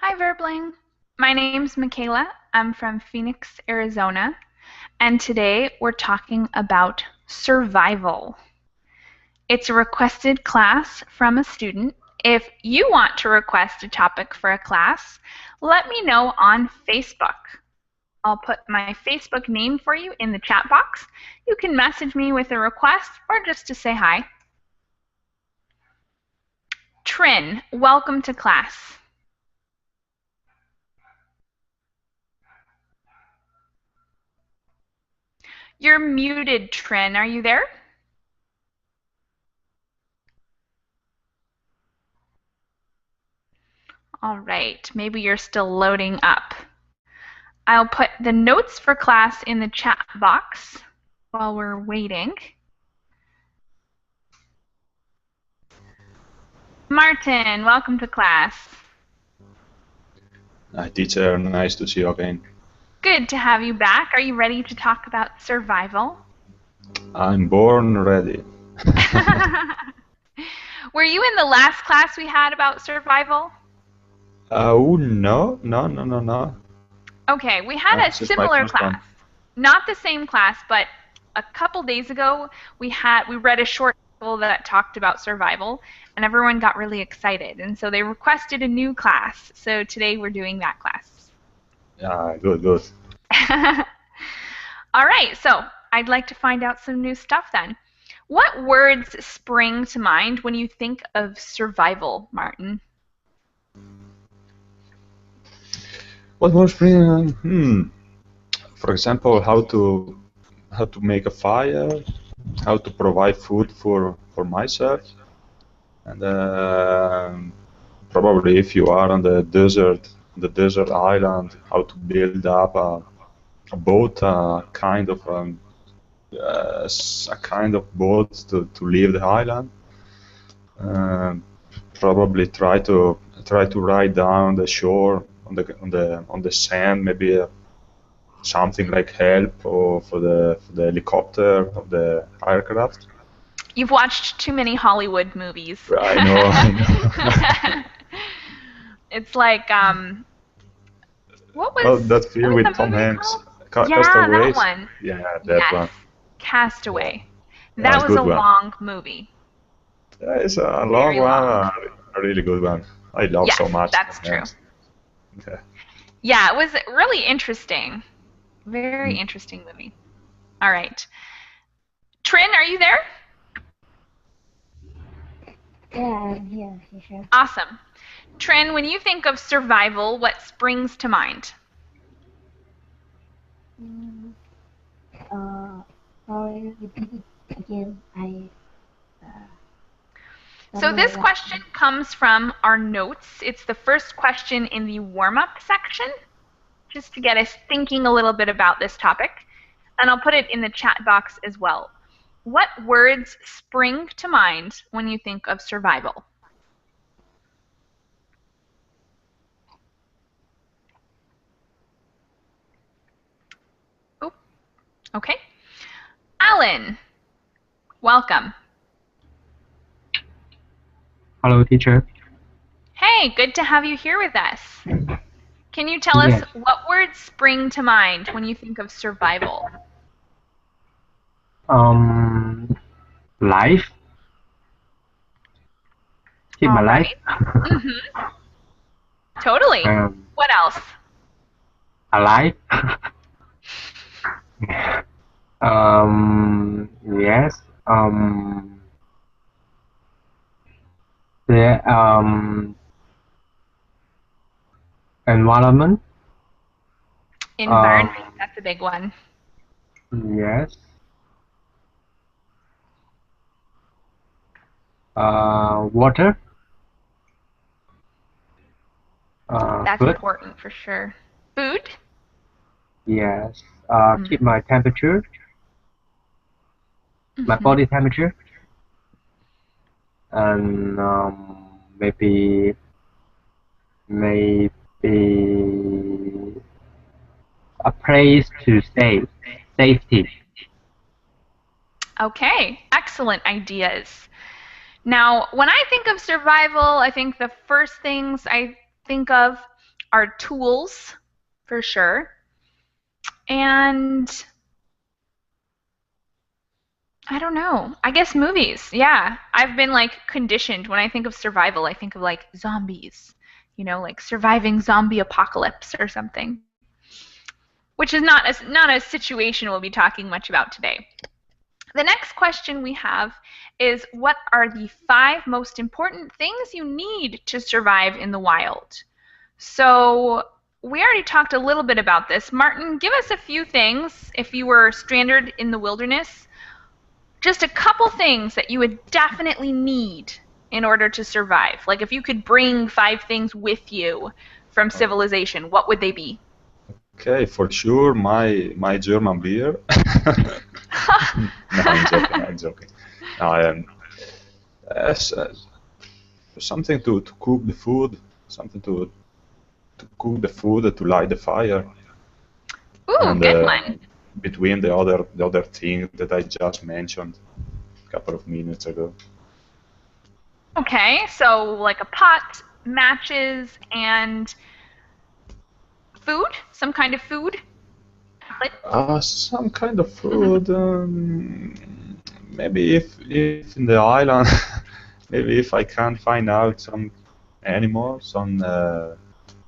Hi, Verbling. My name's Michaela. I'm from Phoenix, Arizona, and today we're talking about survival. It's a requested class from a student. If you want to request a topic for a class, let me know on Facebook. I'll put my Facebook name for you in the chat box. You can message me with a request or just to say hi. Trin, welcome to class. You're muted, Trin. Are you there? All right, maybe you're still loading up. I'll put the notes for class in the chat box while we're waiting. Martin, welcome to class. Hi, teacher. Nice to see you again. Good to have you back. Are you ready to talk about survival? I'm born ready. Were you in the last class we had about survival? Oh, no. Okay, we had a similar class. Not the same class, but a couple days ago we read a short article that talked about survival, and everyone got really excited, and so they requested a new class. So today we're doing that class. Yeah, good. All right, so I'd like to find out some new stuff then. What words spring to mind when you think of survival, Martin? What more spring? For example, how to make a fire, how to provide food for myself, and probably if you are on the desert island, how to build up a boat, a kind of boat to leave the island. Probably try to ride down the shore on the sand, maybe something like help or for the helicopter of the aircraft. You've watched too many Hollywood movies. I know. It's like what was Well, that film what was with the Tom movie Hanks, called? Yeah, that Castaways. one. Yeah, that Yes, one. Castaway. Yeah, That it's a was a good one. long movie. Yeah, it's a long Very one, long. a really good one. I love Yes, so much that's Tom true. Hanks. Okay. Yeah, it was really interesting. Very Mm. interesting movie. All right. Trin, are you there? Yeah, I'm here, teacher. Awesome. Trin, when you think of survival, what springs to mind? Sorry, repeat it again. So Don't know this what. question comes from our notes. It's the first question in the warm-up section, just to get us thinking a little bit about this topic. And I'll put it in the chat box as well. What words spring to mind when you think of survival? Oh, okay. Alan, welcome. Hello, teacher. Hey, good to have you here with us. Can you tell us what words spring to mind when you think of survival? Life. Keep my life. Mm-hmm. Totally. What else? Alive. Yes. The environment. Environment. That's a big one. Yes. Water. That's Food. important for sure. Food? Yes. Keep my temperature. My body temperature. And maybe a place to stay. Safety. Okay, excellent ideas. Now, when I think of survival, I think the first things I think of our tools, for sure. And I don't know. I guess movies. Yeah. I've been like conditioned. When I think of survival, I think of like zombies, like surviving zombie apocalypse or something, which is not a situation we'll be talking much about today. The next question we have is, what are the 5 most important things you need to survive in the wild? So we already talked a little bit about this. Martin, give us a few things if you were stranded in the wilderness. Just a couple things that you would definitely need in order to survive. Like if you could bring 5 things with you from civilization, what would they be? Okay, for sure, my German beer. No, I'm joking. I'm joking. Yes, something to cook the food, something to cook the food, to light the fire, Ooh, and good one. between the other thing that I just mentioned a couple of minutes ago. Okay, so like a pot, matches, and food? Some kind of food? Some kind of food. Maybe if in the island, maybe if I can find out some animals on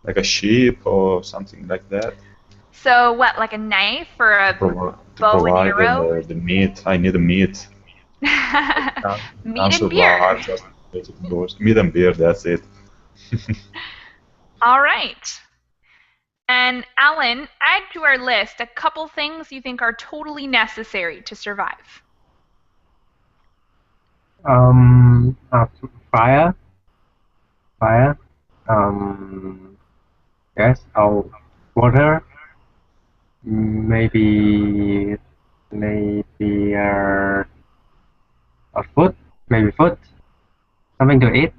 like a sheep or something like that. So what, like a knife or a To bow and provide arrow? the meat. I need the meat. Meat Can't and beer. survive just basic those. Meat and beer, that's it. All right. And Alan, add to our list a couple things you think are totally necessary to survive. Um, uh, fire, fire. Um, yes. Oh, water. Maybe, maybe a food. Maybe food. Something to eat.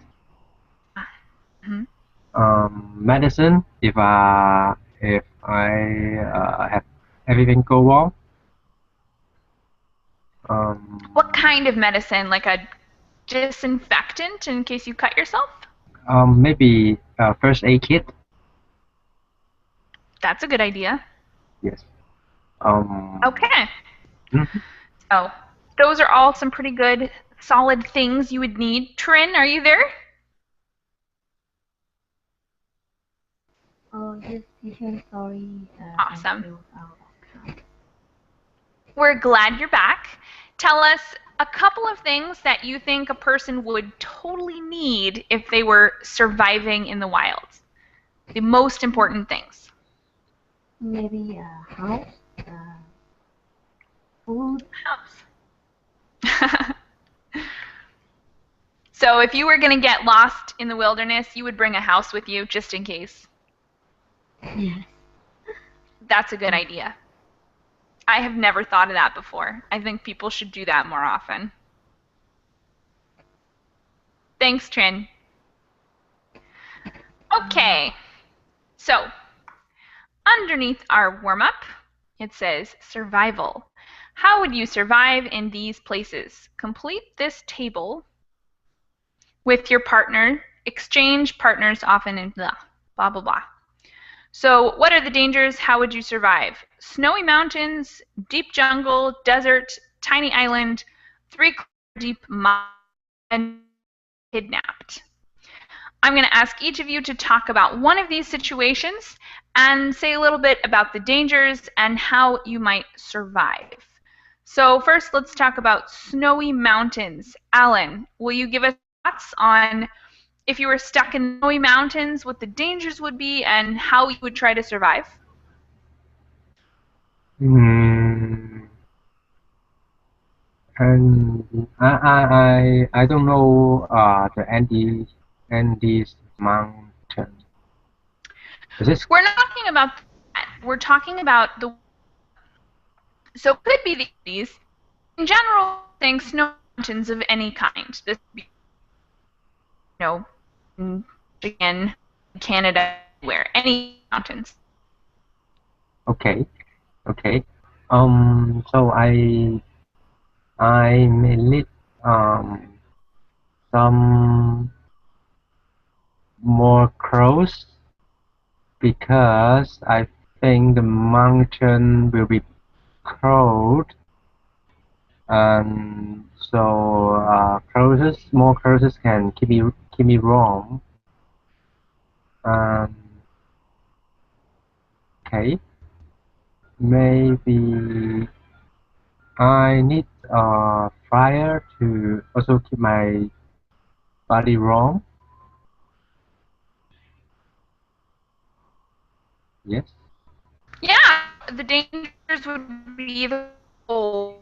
Mhm. Medicine. If I have everything go wrong. What kind of medicine? Like a disinfectant in case you cut yourself? Maybe first aid kit. That's a good idea. Yes. Um, Okay. mhm. So those are all some pretty good, solid things you would need. Trin, are you there? Oh, yes, teacher, sorry. I Awesome. filled out. We're glad you're back. Tell us a couple of things that you think a person would totally need if they were surviving in the wild. The most important things. Maybe a house, food. House. So if you were going to get lost in the wilderness, you would bring a house with you just in case. Yes. That's a good idea. I have never thought of that before. I think people should do that more often. Thanks, Trin. Okay, so underneath our warm-up, it says survival. How would you survive in these places? Complete this table with your partner. Exchange partners often in blah, blah, blah, blah. So what are the dangers? How would you survive? Snowy mountains, deep jungle, desert, tiny island, 3 deep mine, and kidnapped. I'm going to ask each of you to talk about one of these situations and say a little bit about the dangers and how you might survive. So first, let's talk about snowy mountains. Alan, will you give us thoughts on if you were stuck in snowy mountains, what the dangers would be and how you would try to survive? And I don't know the Andes mountain. Is this We're not talking about that. We're talking about the, so it could be these. In general, think snow mountains of any kind. This would be, in Michigan, Canada, where any mountains. okay? Okay. So I may need some more clothes because I think the mountain will be cold, and so more clothes can keep me warm. Um, okay, maybe I need a fire to also keep my body warm. Yes. Yeah, the dangers would be the cold,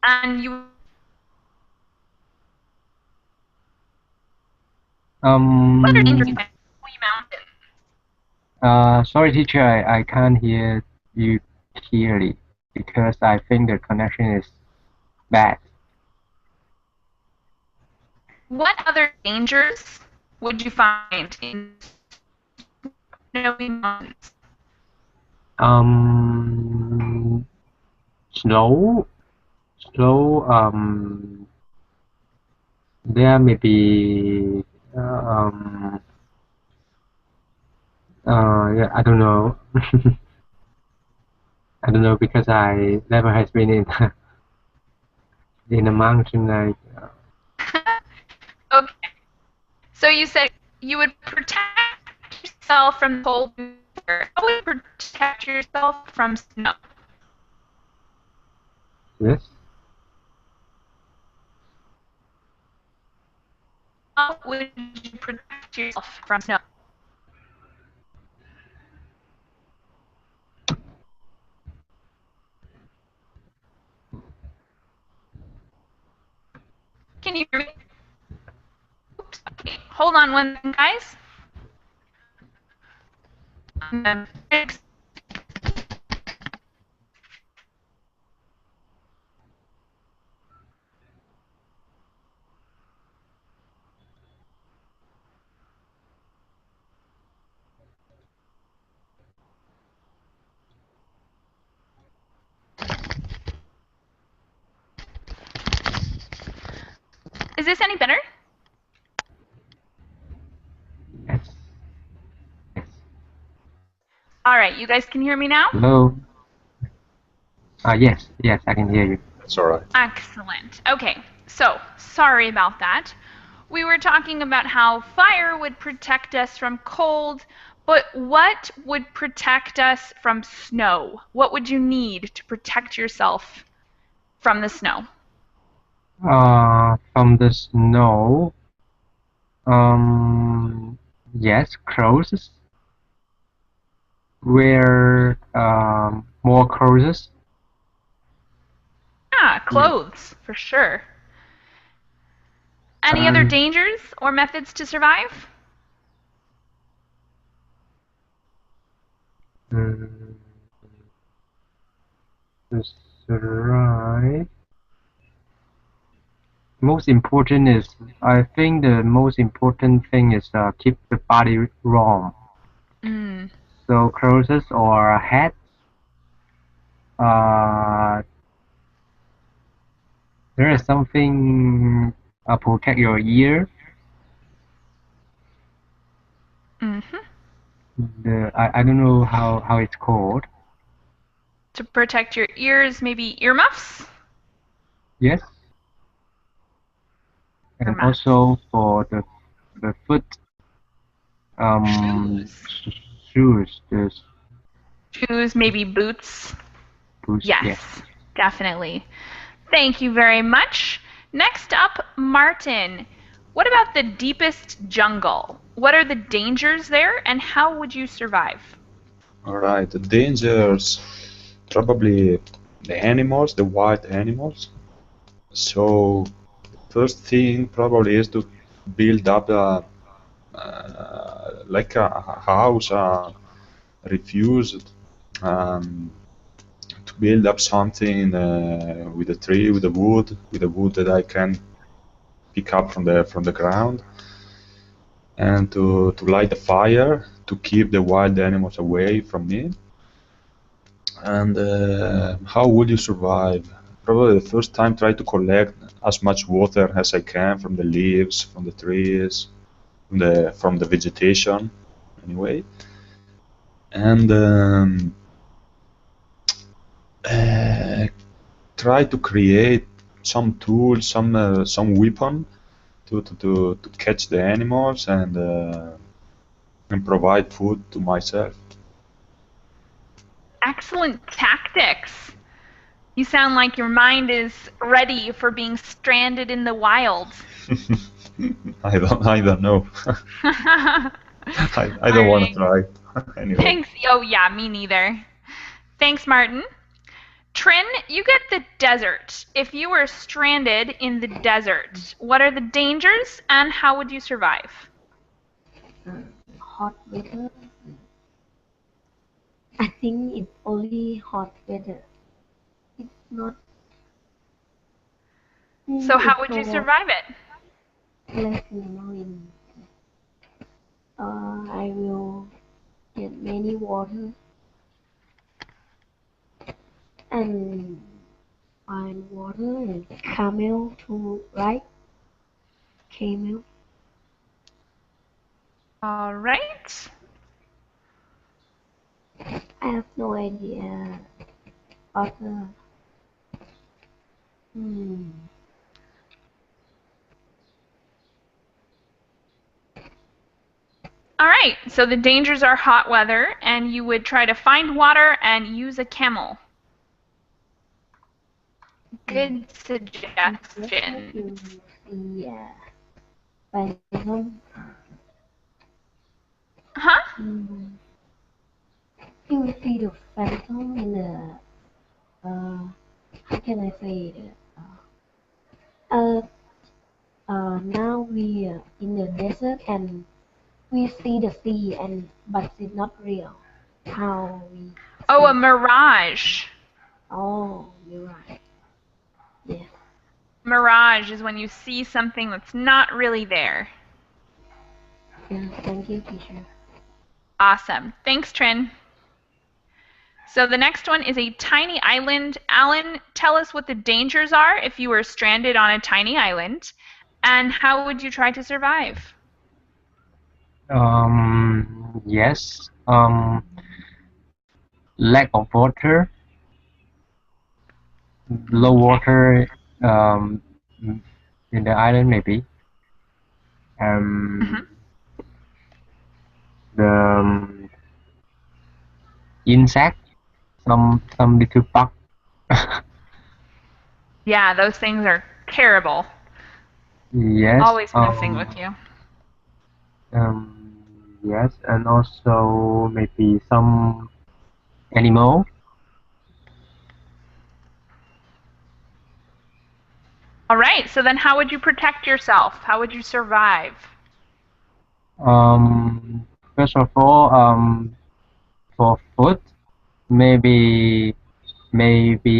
and you what other dangers you find mountains? Sorry, teacher, I can't hear you clearly because I think the connection is bad. What other dangers would you find in snowy mountains? Um, slow, slow. There may be. Yeah, I don't know. I don't know because I never has been in in a mountain like. Okay, so you said you would protect yourself from cold weather. How would you protect yourself from snow? Yes. How would you protect yourself from snow? Can you hear me? Oops. Okay, hold on one second, guys. Is this any better? Yes. Yes. All right, you guys can hear me now? Hello. Yes, yes, I can hear you. That's all right. Excellent. Okay, so sorry about that. We were talking about how fire would protect us from cold, but what would protect us from snow? What would you need to protect yourself from the snow? From the snow. Yes, clothes. Wear more clothes. Yeah, clothes, for sure. Any other dangers or methods to survive? Mm, That's right. Most important is, I think the most important thing is keep the body warm. Mm. So clothes or hat. Uh, there is something protect your ear. Mm-hmm. I don't know how it's called. To protect your ears, maybe earmuffs? Yes. And Earmuffs. also for the foot Shoes. shoes, the Shoes, maybe boots. boots. Yes, Yes. definitely. Thank you very much. Next up, Martin. What about the deepest jungle? What are the dangers there and how would you survive? All right. The dangers, probably the animals, the wild animals. So, first thing probably is to build up like a house, refused to build up something with a tree, with the wood that I can pick up from the ground, and to light the fire to keep the wild animals away from me. And how would you survive? Probably the first time try to collect as much water as I can from the leaves, from the trees, from the vegetation anyway. And try to create some tools, some weapon to catch the animals and provide food to myself. Excellent tactics. You sound like your mind is ready for being stranded in the wild. I don't know. I don't want to try. Anyway. Thanks. Oh yeah, me neither. Thanks, Martin. Trin, you get the desert. If you were stranded in the desert, what are the dangers and how would you survive? Hot weather. I think it's only hot weather. It's not. So how It's would you so survive it? less in. I will get many water and find water and camel to ride. Camel. All right. I have no idea. Other. Hmm. All right. So the dangers are hot weather and you would try to find water and use a camel. Good suggestion. You see bison. Huh? You will see the phantom in the how can I say it? Now we are in the desert and we see the sea but it's not real. How we Oh, a see. mirage. Oh, you're right. Yes. Mirage is when you see something that's not really there. Yeah, thank you, teacher. Awesome. Thanks, Trin. So the next one is a tiny island. Alan, tell us what the dangers are if you were stranded on a tiny island, and how would you try to survive? Yes. Lack of water, low water, in the island maybe. Mm-hmm. The insect, some little bug. Yeah, those things are terrible. Yes. Always messing with you. Yes, and also maybe some animal. All right, so then how would you protect yourself? How would you survive? First of all, for food, maybe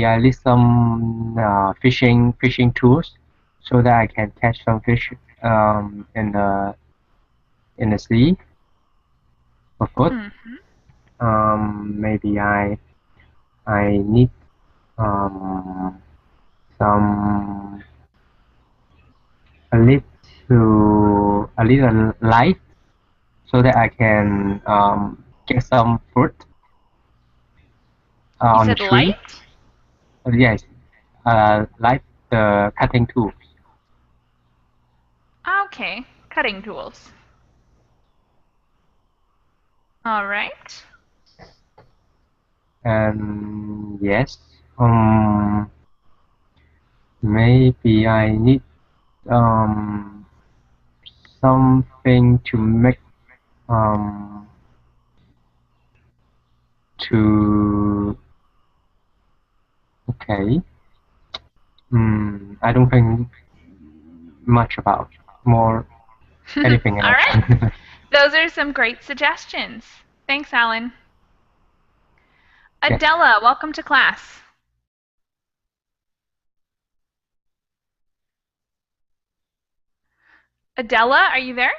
I list some fishing tools so that I can catch some fish in the sea for food. Maybe I need some a little light so that I can get some fruit You on the said tree. light? Yes, like the cutting tools. Okay, cutting tools. All right. And yes, maybe I need um, something to make to okay. I don't think much about more anything All else. right. Those are some great suggestions. Thanks, Alan. Yes. Adela, welcome to class. Adela, are you there?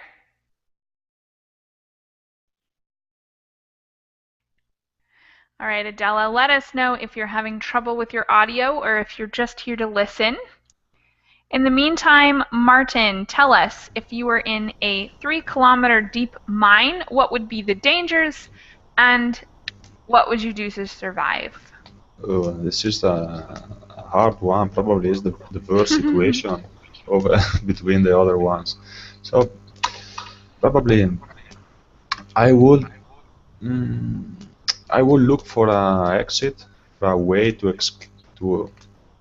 All right, Adela, let us know if you're having trouble with your audio or if you're just here to listen. In the meantime, Martin, tell us, if you were in a 3-kilometer deep mine, what would be the dangers and what would you do to survive? Oh, this is a hard one. Probably is the worst situation of between the other ones. So probably I would mm, I would look for a exit, for a way to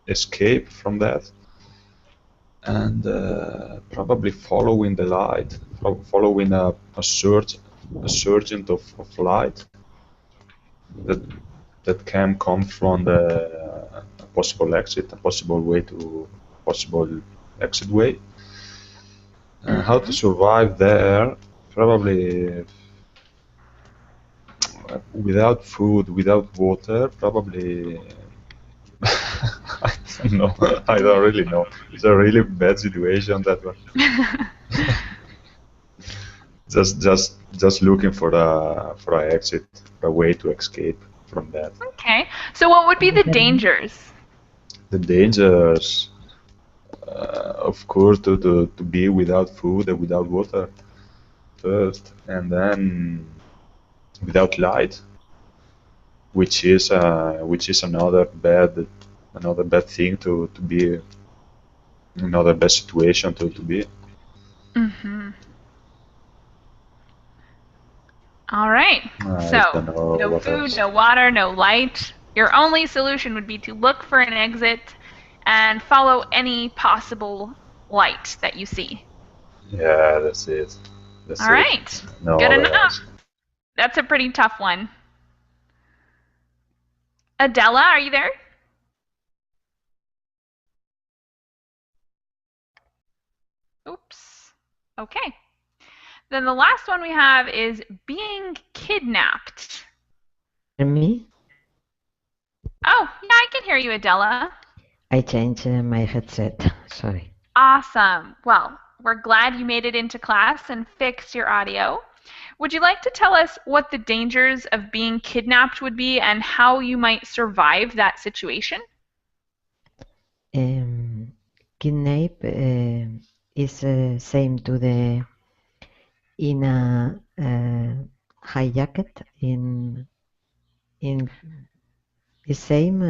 escape from that, and probably following the light, following a surgent of light that that can come from the possible exit, a possible way to possible exit way. How to survive there? Probably without food, without water. Probably I don't know. I don't really know. It's a really bad situation that one. Just looking for a exit, for a way to escape from that. Okay, so what would be the dangers? The dangers, of course, to be without food and without water first, and then without light, which is another bad thing to be, another bad situation to be. Mm-hmm. All right. I So, don't know no what food, else. no water, no light. Your only solution would be to look for an exit and follow any possible light that you see. Yeah, that's it. That's All it. right. No Good other enough. else. That's a pretty tough one. Adela, are you there? Oops. Okay. Then the last one we have is being kidnapped. Hear me? Oh, yeah, I can hear you, Adela. I changed my headset. Sorry. Awesome. Well, we're glad you made it into class and fixed your audio. Would you like to tell us what the dangers of being kidnapped would be and how you might survive that situation? Kidnap is same to the in a hijacked in the same.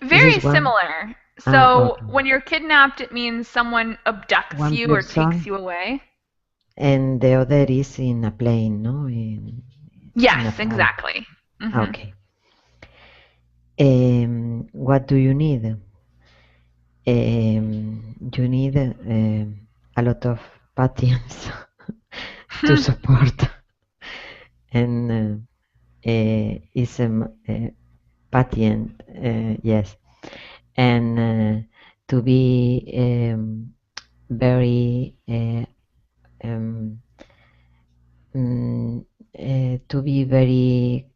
This Very is one. similar. So Okay. when you're kidnapped, it means someone abducts One you or takes person, you away. and the other is in a plane, no? In a Yes, flight. exactly. Mhm. Okay. What do you need? You need a lot of patience to support, and is patient, yes, and to be very to be very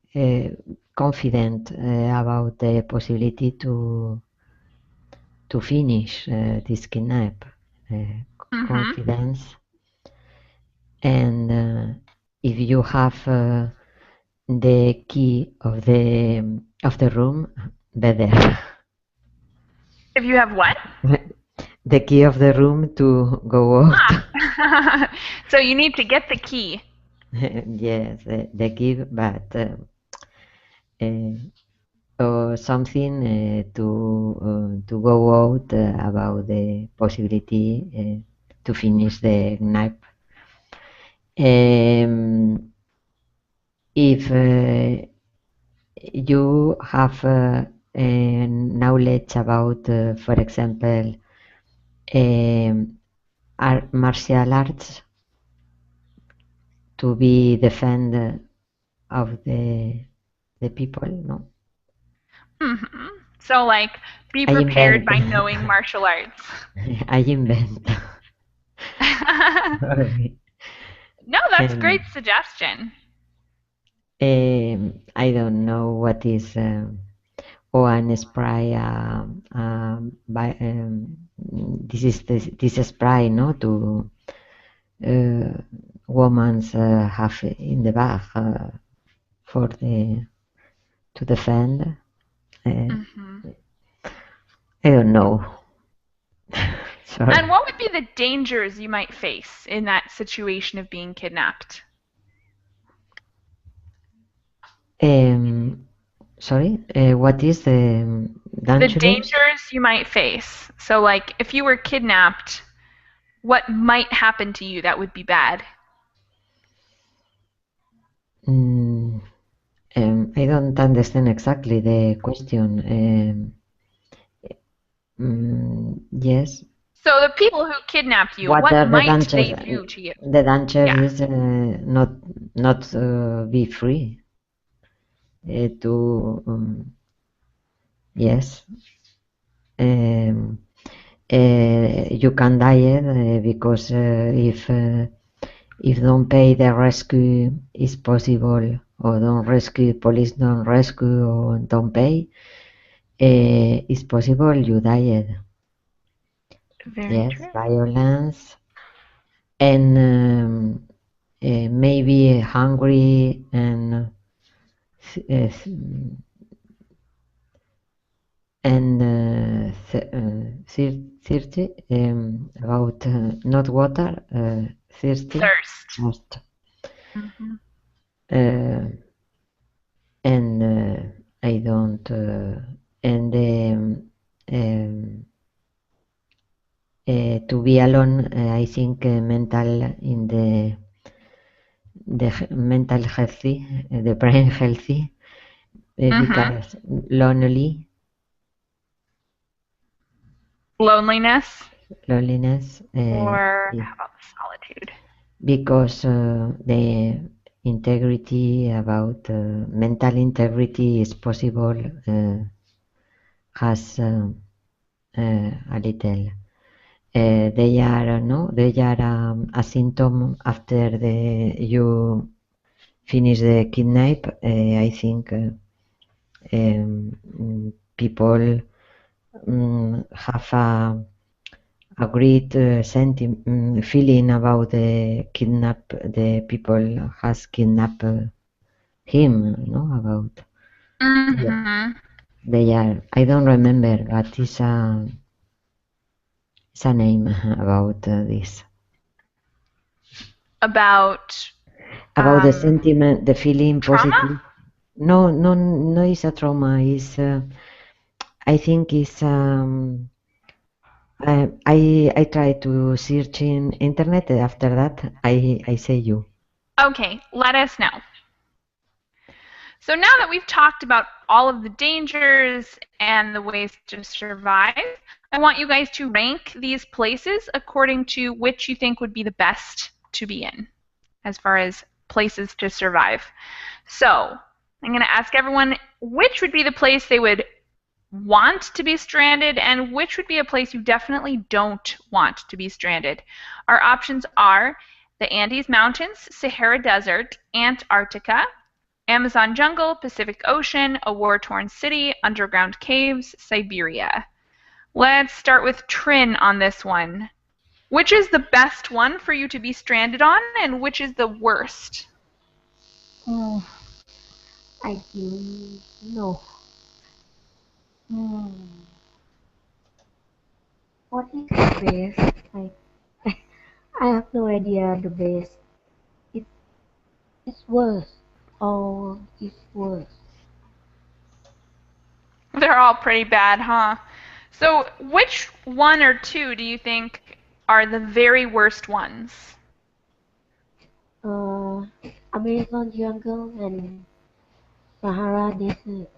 confident about the possibility to finish this kidnap. Confidence, and if you have the key of the room, better. If you have what? The key of the room to go out. So you need to get the key. Yes, the key, but or something to go out about the possibility to finish the knife. If you have knowledge about, for example, martial arts, to be defend of the people, no? Mm-hmm. So, like, be I prepared invent. by knowing martial arts. I invent. No, that's a great suggestion. I don't know what is an spray. By this is this spray, no, to women's have in the bag for the to defend. I don't know. Sorry. And what would be the dangers you might face in that situation of being kidnapped? Sorry, what is the The dangerous? dangers you might face. So, like, if you were kidnapped, what might happen to you that would be bad? I don't understand exactly the question. Yes. So, the people who kidnapped you, What what are the might they dangers? do to you? The danger Yeah. is not be free. To yes. You can die because if don't pay the rescue is possible, or don't rescue, police don't rescue or don't pay, it's possible you died. Very Yes, true. violence and maybe hungry and thirsty about not water, thirsty. Thirst. Thirst. Mhm. And I don't and to be alone, I think mental mental healthy, the brain healthy, because lonely, Loneliness, loneliness, or how about solitude? because the integrity about mental integrity is possible, has a little. They are a symptom after you finish the kidnap. I think people have a great feeling about the people has kidnapped him. About they are. I don't remember, but it's a name about this. About About the sentiment, the feeling trauma? positive. No, it's a trauma. It's I think it's I try to search in internet. After that, I say you. Okay, let us know. So now that we've talked about all of the dangers and the ways to survive, I want you guys to rank these places according to which you think would be the best to be in, as far as places to survive. So I'm going to ask everyone which would be the place they would want to be stranded and which would be a place you definitely don't want to be stranded. Our options are the Andes Mountains, Sahara Desert, Antarctica, Amazon jungle, Pacific Ocean, a war-torn city, underground caves, Siberia. Let's start with Trin on this one. Which is the best one for you to be stranded on, and which is the worst? I think no. What is the best? I have no idea the best. It, it's worse. Or it's worse. They're all pretty bad, huh? So which one or two do you think are the very worst ones? Amazon jungle and Sahara desert.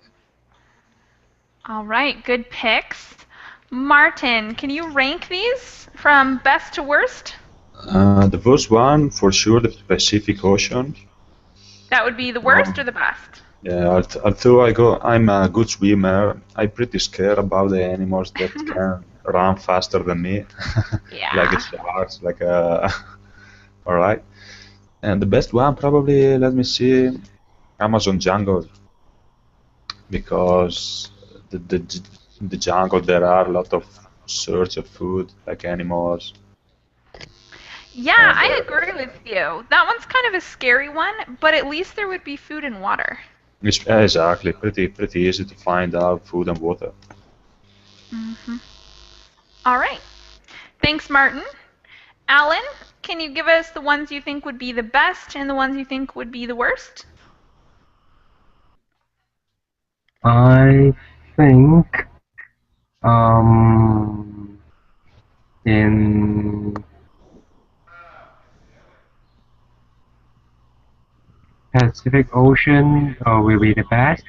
All right, good picks. Martin, can you rank these from best to worst? The first one, for sure, the Pacific Ocean. That would be the worst or the best? Yeah, although I'm a good swimmer, I'm pretty scared about the animals that can run faster than me, like Yeah. sharks, like all right. And the best one, probably, let me see, Amazon jungle, because the jungle there are a lot of search of food, like animals. Yeah, And I agree with you. That one's kind of a scary one, but at least there would be food and water. it's exactly pretty easy to find out food and water. All right. Thanks, Martin. Alan, can you give us the ones you think would be the best and the ones you think would be the worst? I think um, in Pacific Ocean will be the best,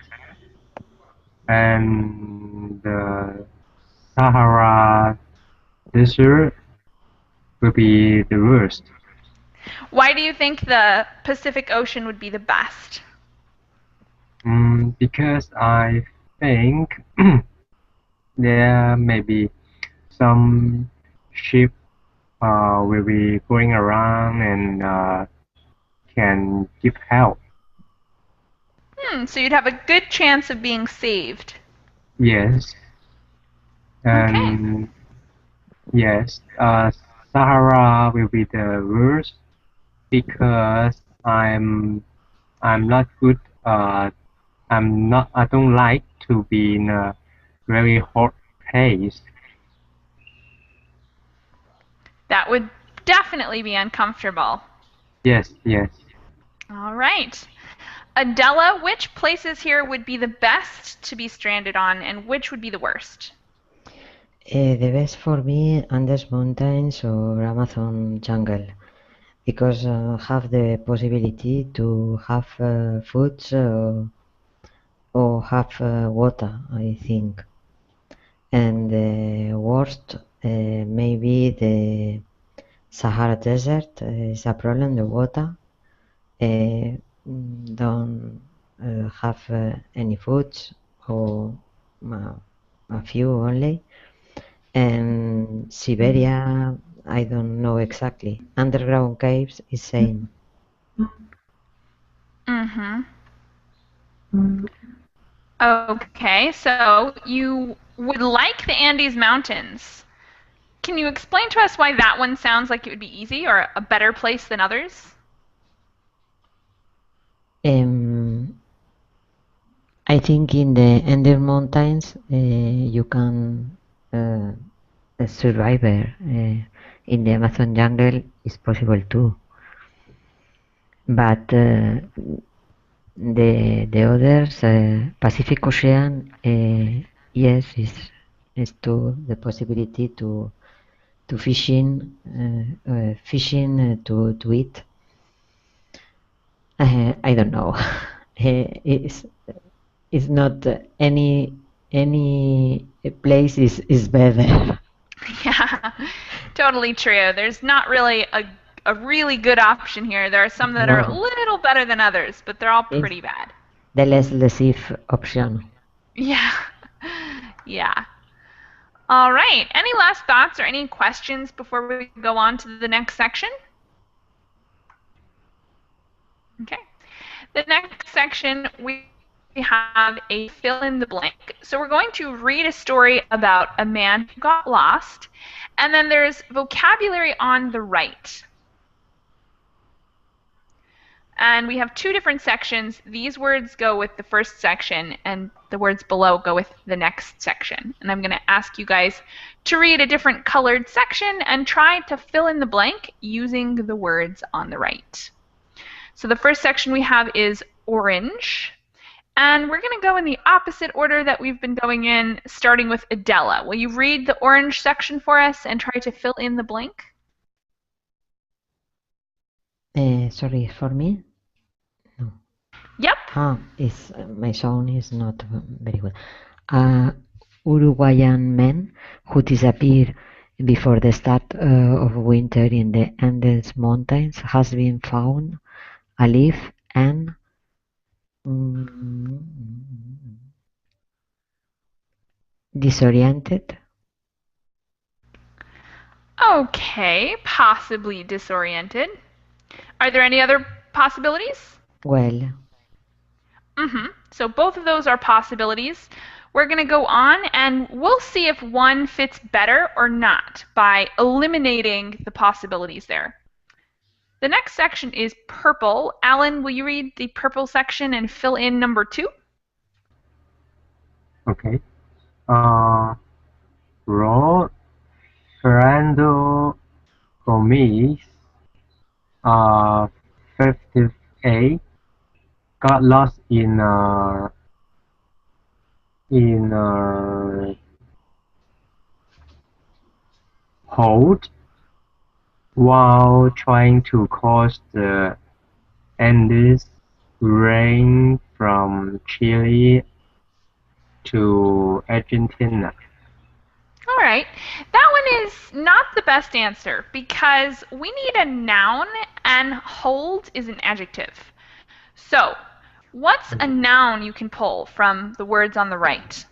and the Sahara Desert will be the worst. Why do you think the Pacific Ocean would be the best? Because I think there may be some ship will be going around and can give help. So you'd have a good chance of being saved. Yes, Okay. and yes, Sahara will be the worst because I'm not good. I don't like to be in a very hot place. That would definitely be uncomfortable. Yes, yes. All right. Adela, which places here would be the best to be stranded on and which would be the worst? The best for me, Andes Mountains or Amazon jungle, because have the possibility to have foods or have water, I think. And the worst, maybe the Sahara Desert is a problem, the water. Don't have any foods or a few only. And Siberia, I don't know exactly. Underground caves is same. Okay, so you would like the Andes Mountains. Can you explain to us why that one sounds like it would be easy or a better place than others? I think in the Andes Mountains you can survive there. In the Amazon jungle is possible too. But the others, Pacific Ocean, yes, is to the possibility to fishing, to eat. I don't know. It's not any place is better. Yeah, totally true. There's not really a really good option here. There are some that are a No, little better than others, but they're all it's pretty bad. the less safe option. Yeah. Yeah. All right. Any last thoughts or any questions before we go on to the next section? Okay. The next section, we have a fill in the blank. So we're going to read a story about a man who got lost, and then there's vocabulary on the right. And we have two different sections. These words go with the first section, and the words below go with the next section. And I'm going to ask you guys to read a different colored section and try to fill in the blank using the words on the right. So the first section we have is orange. And we're going to go in the opposite order that we've been going in, starting with Adela. Will you read the orange section for us and try to fill in the blank? Sorry, for me? No. Yep. My sound is not very good. Uruguayan man who disappeared before the start of winter in the Andes Mountains has been found alive and disoriented. Okay, possibly disoriented. Are there any other possibilities? Well, So both of those are possibilities. We're going to go on and we'll see if one fits better or not by eliminating the possibilities there. The next section is purple. Alan, will you read the purple section and fill in number 2? Okay. Raw Fernando Gomez, 58, got lost in a hold while trying to cross the Andes range from Chile to Argentina. All right. That one is not the best answer because we need a noun and hold is an adjective. So, what's a noun you can pull from the words on the right?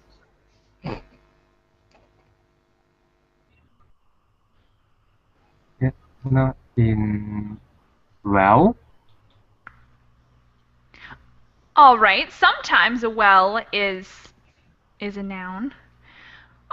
It's not in well. All right. Sometimes a well is a noun.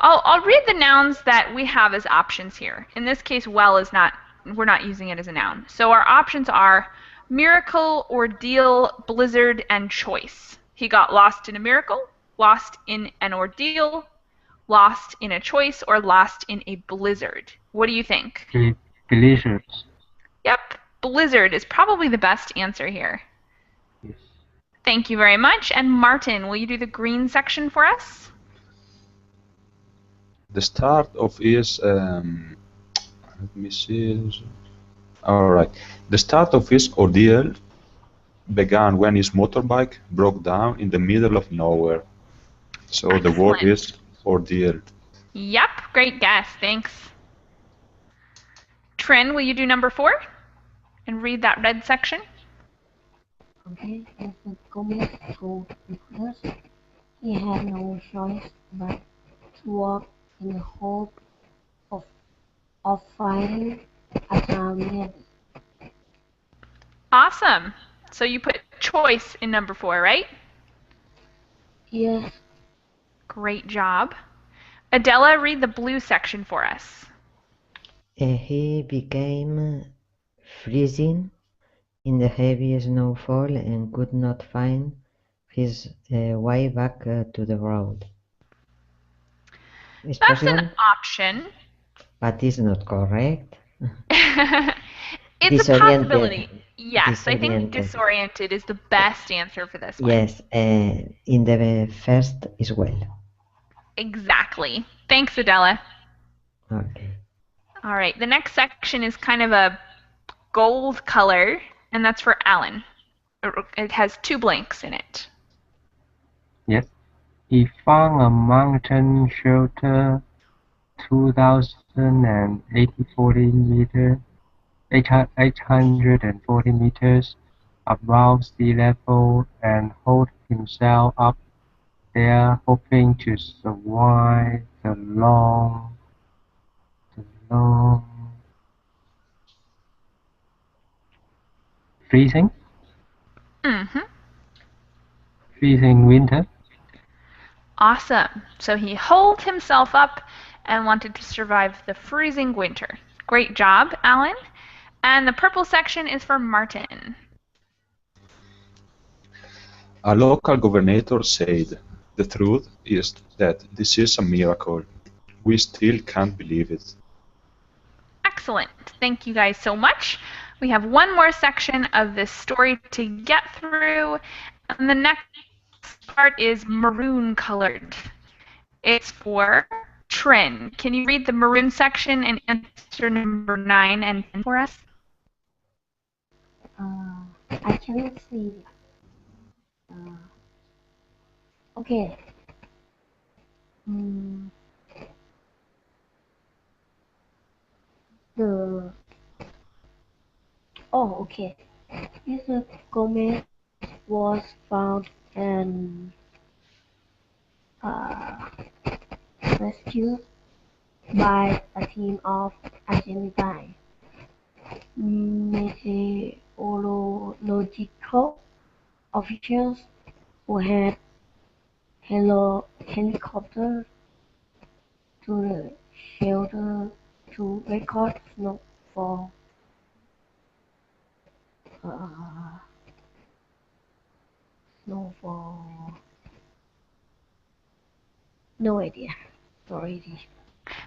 I'll read the nouns that we have as options here. In this case, well is not, we're not using it as a noun. So our options are miracle, ordeal, blizzard, and choice. He got lost in a miracle, lost in an ordeal, lost in a choice, or lost in a blizzard. What do you think? Delicious. Yep, blizzard is probably the best answer here. Yes. Thank you very much. And Martin, will you do the green section for us? The start of his let me see. All right. The start of his ordeal began when his motorbike broke down in the middle of nowhere. So the word Excellent. is ordeal. Yep, great guess. Thanks. Trin, will you do number 4 and read that red section? Okay, as the Gomez told reporters, he had no choice but to walk in the hope of finding a town near. Awesome. So you put choice in number 4, right? Yes, Great job. Adela, read the blue section for us. He became freezing in the heavy snowfall and could not find his way back to the road. It's That's possible, an option. but it's not correct. It's a possibility. Yes, I think disoriented is the best answer for this one. Yes, in the first as well. Exactly. Thanks, Adela. Okay. All right, the next section is kind of a gold color, and that's for Alan. It has 2 blanks in it. Yes. He found a mountain shelter 2,040 meters, 840 meters above sea level and hold himself up there, hoping to survive the long freezing winter. Awesome. So he holed himself up and wanted to survive the freezing winter. Great job, Alan. And the purple section is for Martin. A local governor said, "The truth is that this is a miracle. We still can't believe it." Excellent. Thank you guys so much. We have one more section of this story to get through, and the next part is maroon colored. It's for Trin. Can you read the maroon section and answer number 9 and 10 for us? I cannot see. Okay. The okay. Mr. Gomez was found and rescued by a team of Argentine meteorological officials who had helicopter to the shelter to record snowfall. Snowfall. No idea. Sorry.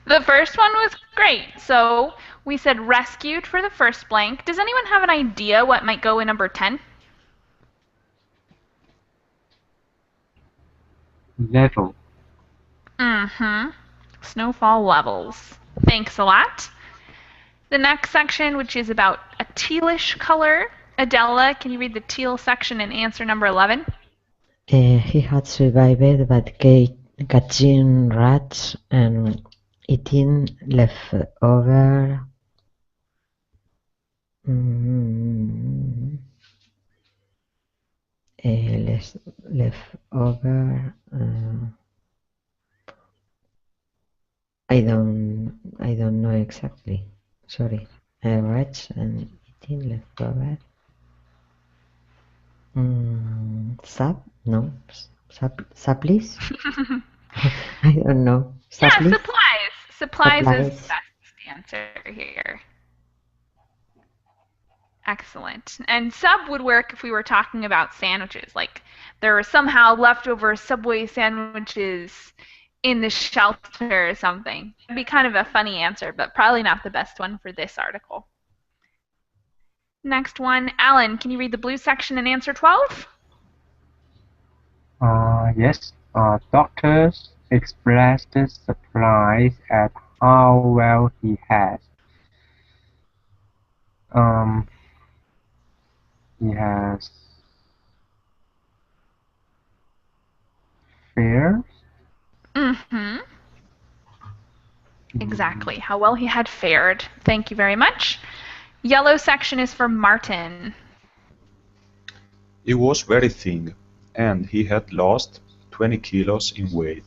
The first one was great. So we said rescued for the first blank. Does anyone have an idea what might go in number 10? Level. Snowfall levels. Thanks a lot. The next section, which is about a tealish color. Adela, can you read the teal section and answer number 11? He had survived by catching rats and eating leftover leftover. I don't know exactly. Sorry. Rats and eating leftover. Sap? No. Supplies? I don't know. Yeah, Supplies? supplies. Supplies is the Supplies. best answer here. Excellent. And sub would work if we were talking about sandwiches. Like there were somehow leftover Subway sandwiches in the shelter or something. It'd be kind of a funny answer, but probably not the best one for this article. Next one, Alan, can you read the blue section and answer 12? Yes. Doctors expressed surprise at how well he has. He has fared. Exactly. How well he had fared. Thank you very much. Yellow section is for Martin. He was very thin, and he had lost 20 kilos in weight.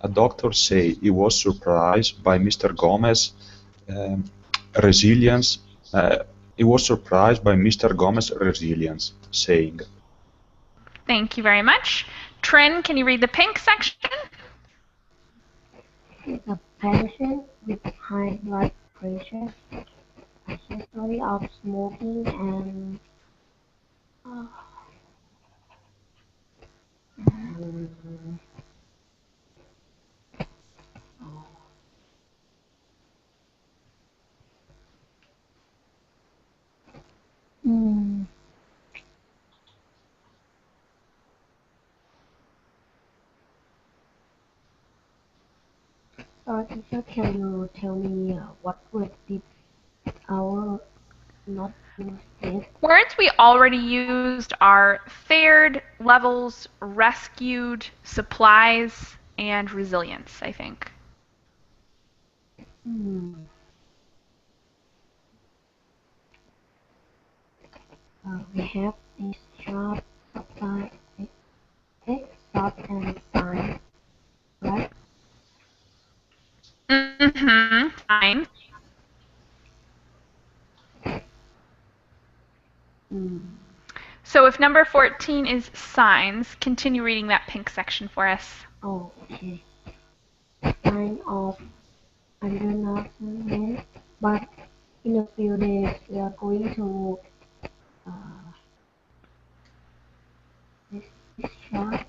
A doctor said he was surprised by Mr. Gomez's resilience. He was surprised by Mr. Gomez's resilience, saying, Thank you very much. Trin, can you read the pink section? A patient with high blood pressure, a history of smoking, and teacher, can you tell me what word did our not use yet? Words we already used are fared, levels, rescued, supplies, and resilience, I think. We have this shop, supply, shop, and sign, right? Fine. So if number 14 is signs, continue reading that pink section for us. Oh, okay. Sign of undernourishment, but in a few days we are going to discharge.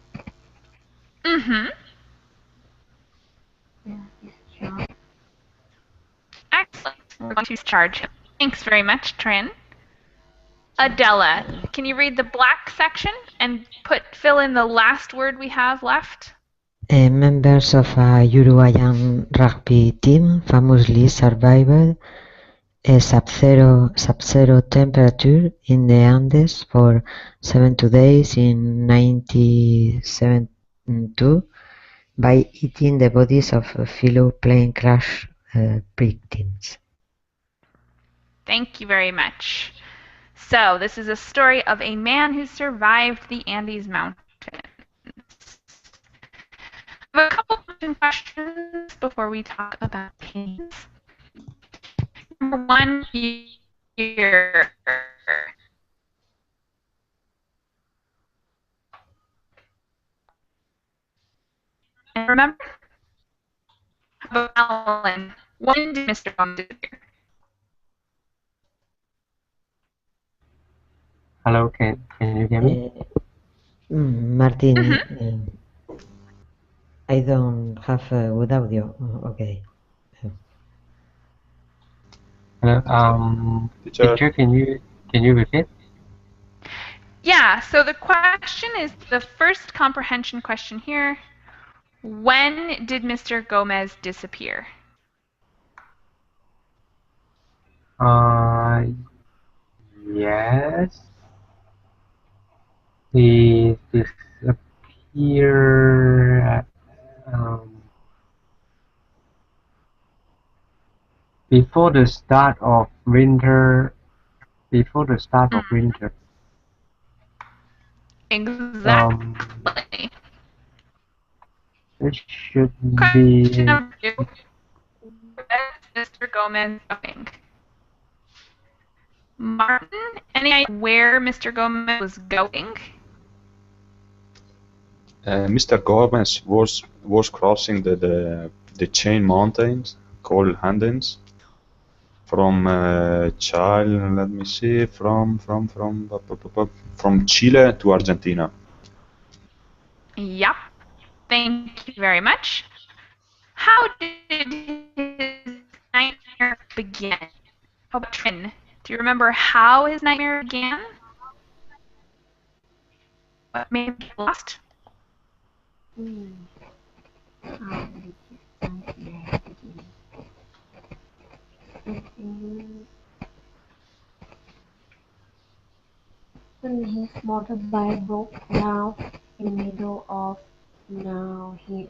Discharge. Excellent. We're going to charge him. Thanks very much, Trin. Adela, can you read the black section and fill in the last word we have left? Members of a Uruguayan rugby team famously survived a sub-zero temperature in the Andes for 72 days in 1972 by eating the bodies of fellow plane crash victims. Thank you very much. So this is a story of a man who survived the Andes Mountains. I have a couple of questions before we talk about pains. Number one here. And remember, how about Alan? When did Mr. Gomez disappear? Hello, can you hear me? Martin, I don't have good audio. Okay. Teacher. Teacher, can you repeat? Yeah, so the question is the first comprehension question here. When did Mr. Gomez disappear? Yes. He disappeared before the start of winter. Before the start of winter. Exactly. It should Question be. number 2. Where is Mr. Gomez going? Martin, any idea where Mr. Gomez was going? Mr. Gomez was crossing the chain mountains called Andes from let me see, from Chile to Argentina. Yep. Thank you very much. How did his nightmare begin? How about Trin? Do you remember how his nightmare began? What made him get lost? How did his nightmare begin? I think when his motorbike broke down in the middle of now here.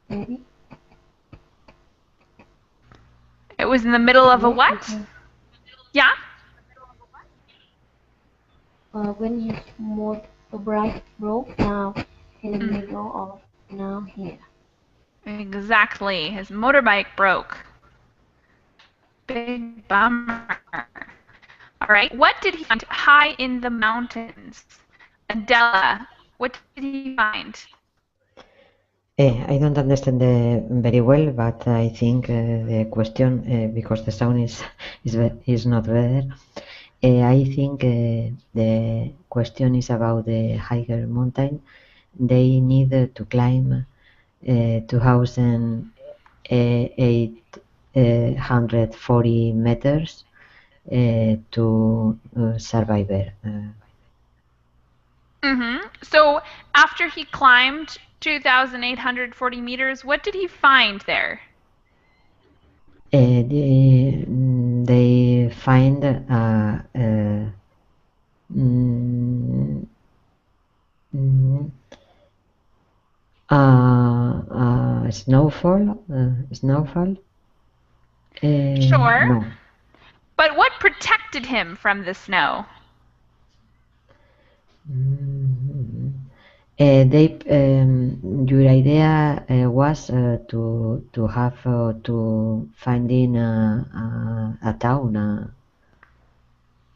Maybe? It was in the middle of a Yeah, what? Yeah? When his motorbike broke down in the middle of now here. Exactly. His motorbike broke. Big bummer. All right. What did he find high in the mountains? Adela, what did he find? I don't understand very well, but I think the question, because the sound is not better, I think the question is about the higher mountain. They need to climb 2,840 meters to survive. So after he climbed 2,840 meters, what did he find there? They find snowfall. Snowfall. Sure. No. But what protected him from the snow? Your idea was to have to finding a town,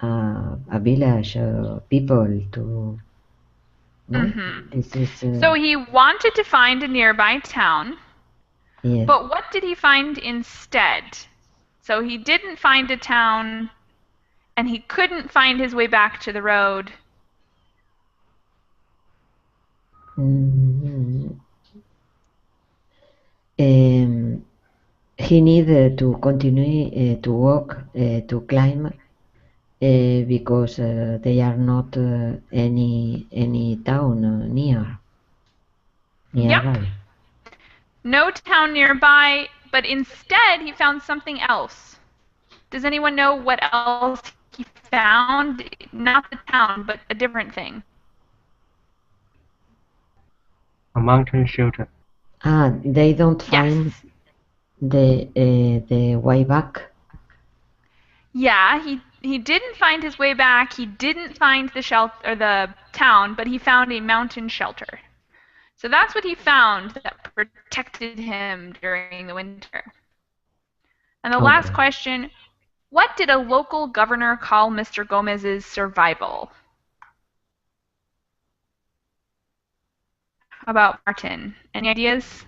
a village, people to. No, this is. So he wanted to find a nearby town, Yes. but what did he find instead? So he didn't find a town, and he couldn't find his way back to the road. He needed to continue to walk, to climb, because they are not any town nearby. Yep. No town nearby, but instead he found something else. Does anyone know what else he found? Not the town, but a different thing. A mountain shelter. They don't find the way back. Yeah, he didn't find his way back. He didn't find the shelter or the town, but he found a mountain shelter. So that's what he found that protected him during the winter. And the last question, what did a local governor call Mr. Gomez's survival? How about Martin? Any ideas?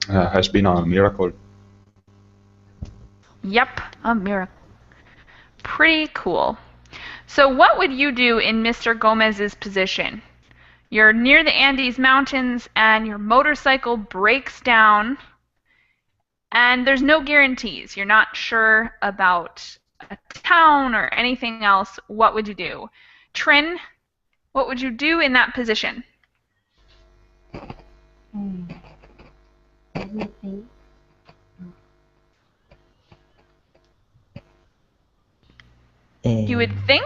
Has been a miracle. Yep, a miracle. Pretty cool. So what would you do in Mr. Gomez's position? You're near the Andes Mountains and your motorcycle breaks down and there's no guarantees. You're not sure about a town or anything else. What would you do? Trin, what would you do in that position? Let me think. You would think?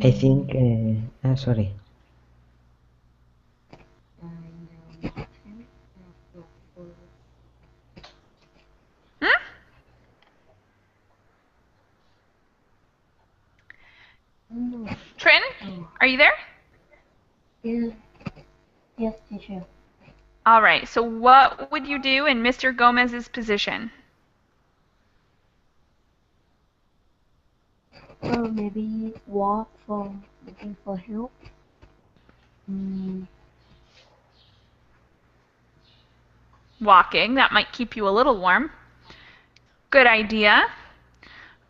I think, sorry. Hmm? No. Trin, are you there? Yes, yes, teacher. All right, so what would you do in Mr. Gomez's position? Maybe walk for looking for help. Walking, that might keep you a little warm. Good idea.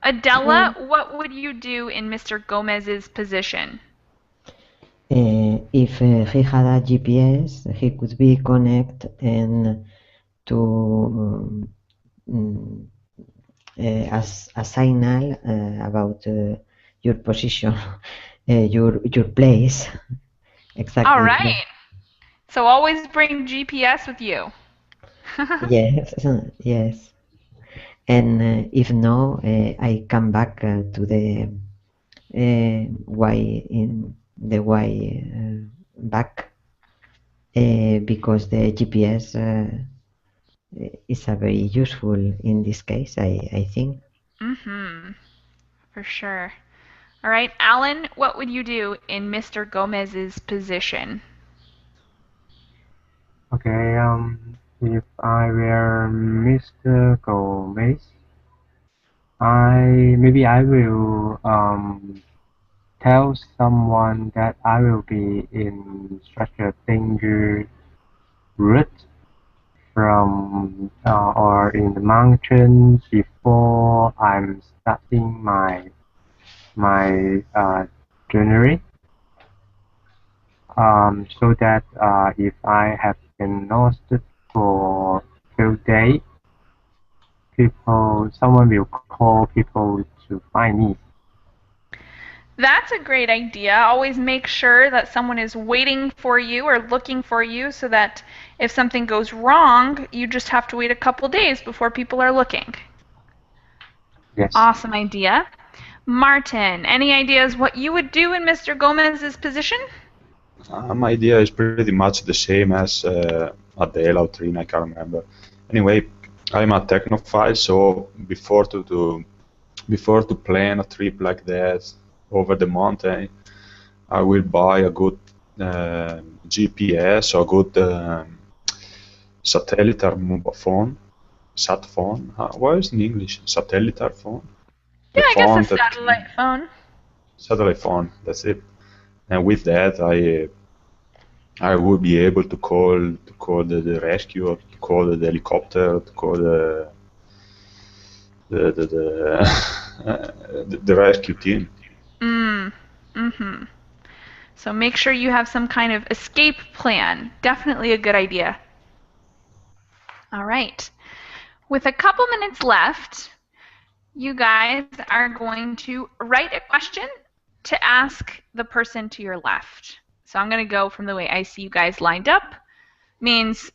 Adela, what would you do in Mr. Gomez's position? If he had a GPS, he could be connect and to a signal about your position, your place. Exactly. All right. So always bring GPS with you. Yes, yes. And if no, I come back to the Y in the Y back because the GPS is a very useful in this case, I think. For sure. All right, Alan, what would you do in Mr. Gomez's position? Okay, if I were Mr. Gomez, maybe I will tell someone that I will be in such a dangerous route from or in the mountain before I'm starting my journey. So that if I have been lost for few days, someone will call people to find me. That's a great idea. Always make sure that someone is waiting for you or looking for you so that if something goes wrong, you just have to wait a couple days before people are looking. Yes. Awesome idea. Martin, any ideas what you would do in Mr. Gomez's position? My idea is pretty much the same as Adele or Trina, I can't remember. Anyway, I'm a technophile, so before to plan a trip like that over the mountain, I will buy a good GPS or good satellite mobile phone, sat phone. What is in English? Satellite phone. The Yeah, I guess a phone that satellite phone. satellite phone. That's it. And with that, I would be able to call the rescue, or to call the helicopter, to call the rescue team. So make sure you have some kind of escape plan. Definitely a good idea. All right. With a couple minutes left, you guys are going to write a question to ask the person to your left. So I'm going to go from the way I see you guys lined up. Means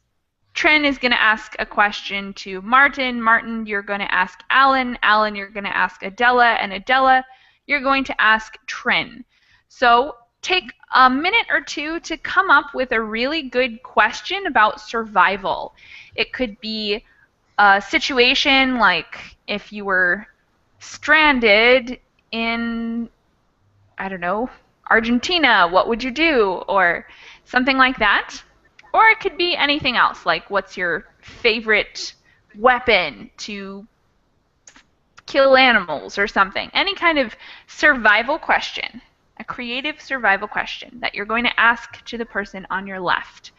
Trin is going to ask a question to Martin. Martin, you're going to ask Alan. Alan, you're going to ask Adela. And Adela, you're going to ask Trin. So take a minute or two to come up with a really good question about survival. It could be a situation like if you were stranded in, I don't know, Argentina, what would you do? Or something like that. Or it could be anything else, like what's your favorite weapon to kill animals or something. Any kind of survival question, a creative survival question that you're going to ask to the person on your left.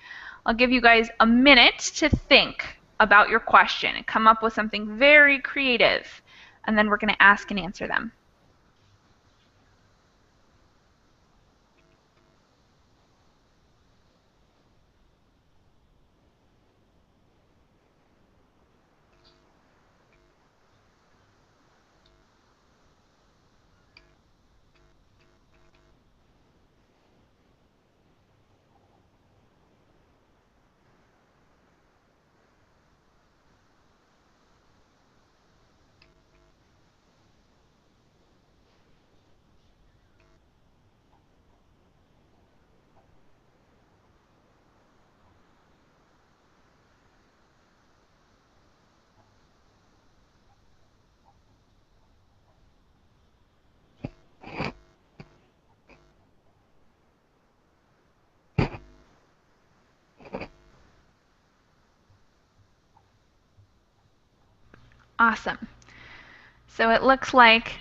I'll give you guys a minute to think about your question and come up with something very creative, and then we're going to ask and answer them. Awesome. So it looks like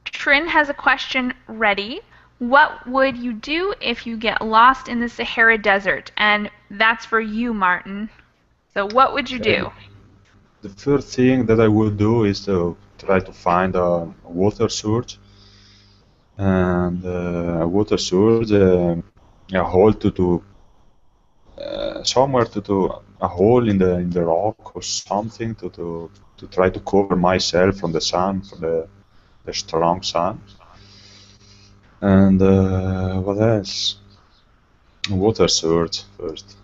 Trin has a question ready. What would you do if you get lost in the Sahara Desert? And that's for you, Martin. So what would you Okay. do? The first thing that I would do is to try to find a water source, and a water source, a hole to somewhere to a hole in the rock or something to try to cover myself from the sun, from the strong sun. And what else? Water source first,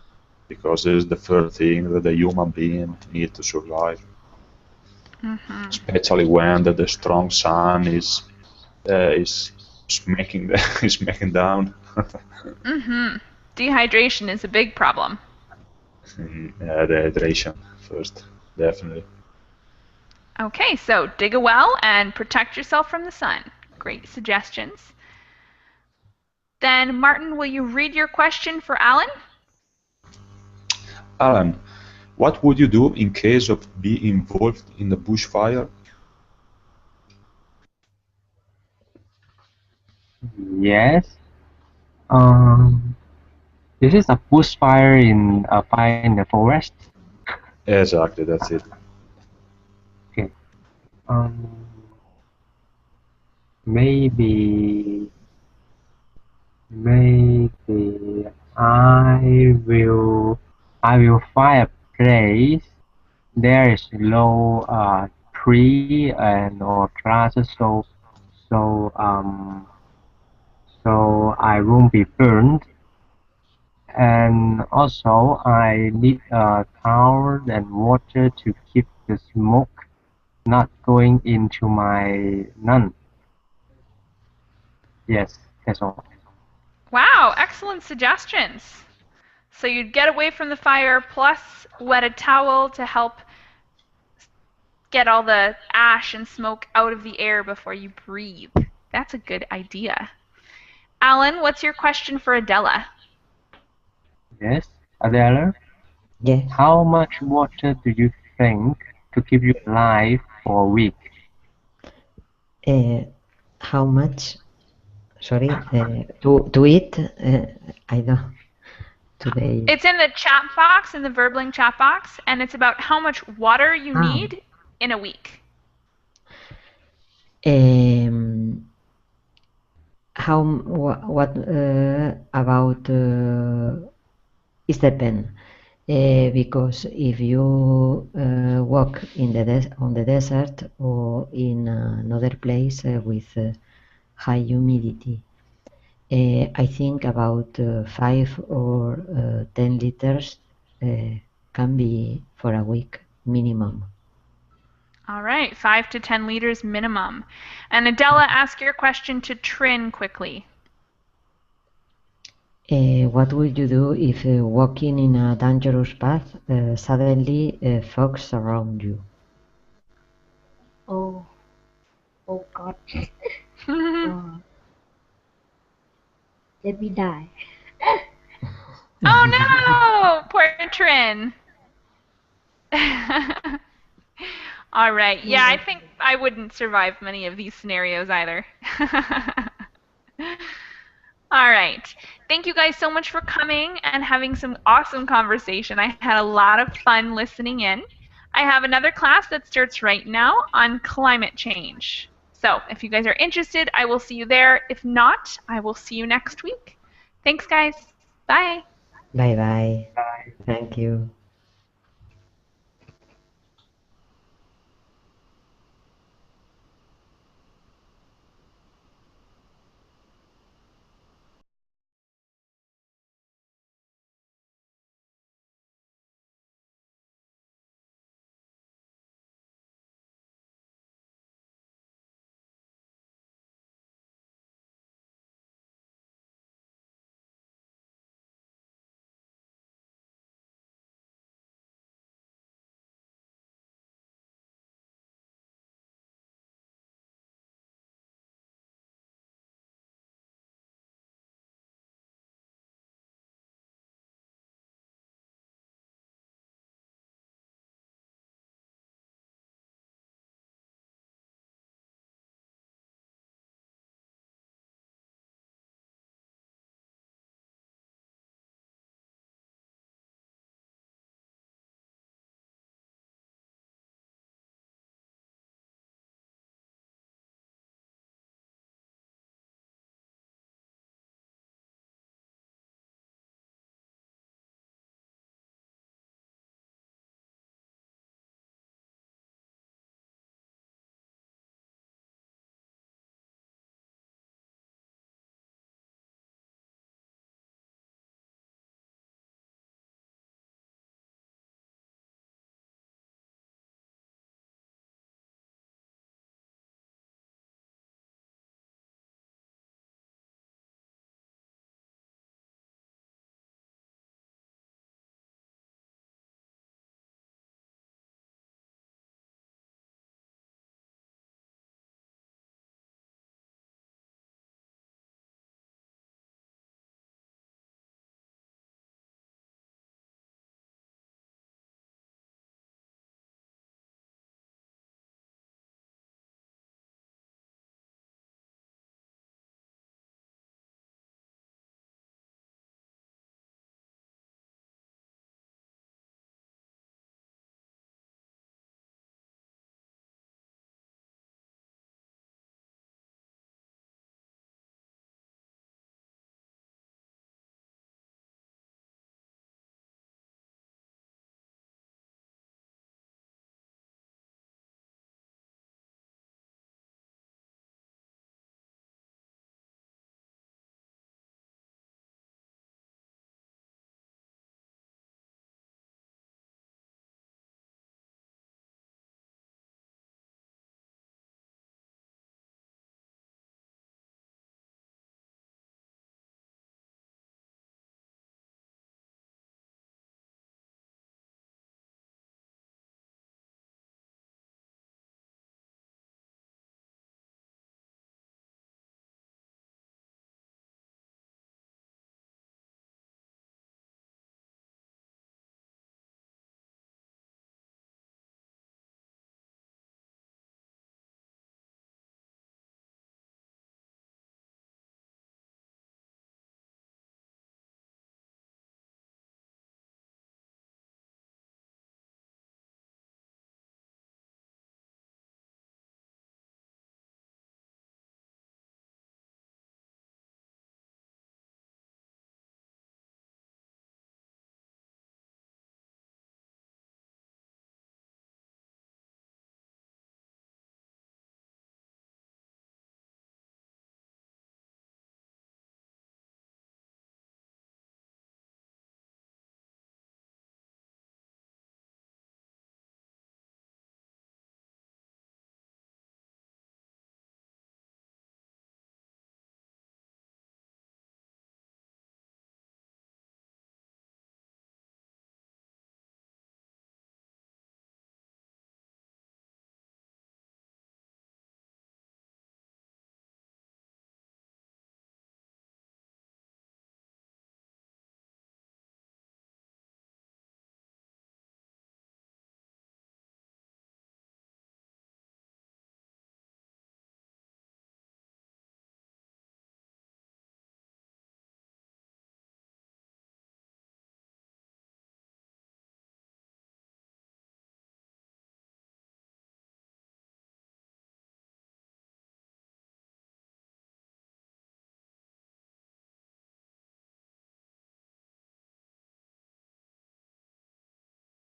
because it is the first thing that a human being need to survive, especially when the strong sun is smacking is smacking down. Dehydration is a big problem. The hydration first, definitely. Okay, so dig a well and protect yourself from the sun. Great suggestions. Then, Martin, will you read your question for Alan? Alan, what would you do in case of being involved in a bushfire? Yes. This is a bushfire in a fire in the forest. Exactly, that's it. Okay. Maybe I will find a place there is low tree and or grasses, so um so I won't be burned. And also I need a towel and water to keep the smoke not going into my lung. Yes, that's all. Wow, excellent suggestions. So you'd get away from the fire, plus wet a towel to help get all the ash and smoke out of the air before you breathe. That's a good idea. Alan, what's your question for Adela? Yes, Adela, Yes. how much water do you think to keep you alive for a week? How much? Sorry, to eat? I don't. Today. It's in the chat box, in the Verbling chat box, and it's about how much water you Ah. need in a week. How? What about? It depends. Because if you walk in on the desert or in another place with high humidity, I think about 5 or 10 liters can be for a week minimum. All right, 5 to 10 liters minimum. And Adela, ask your question to Trin quickly. What would you do if walking in a dangerous path suddenly fog surround you? Oh, oh God. Let me die. Oh no! Poor Trin. All right. Yeah, I think I wouldn't survive many of these scenarios either. All right. Thank you guys so much for coming and having some awesome conversation. I had a lot of fun listening in. I have another class that starts right now on climate change. So if you guys are interested, I will see you there. If not, I will see you next week. Thanks, guys. Bye. Bye bye. Thank you.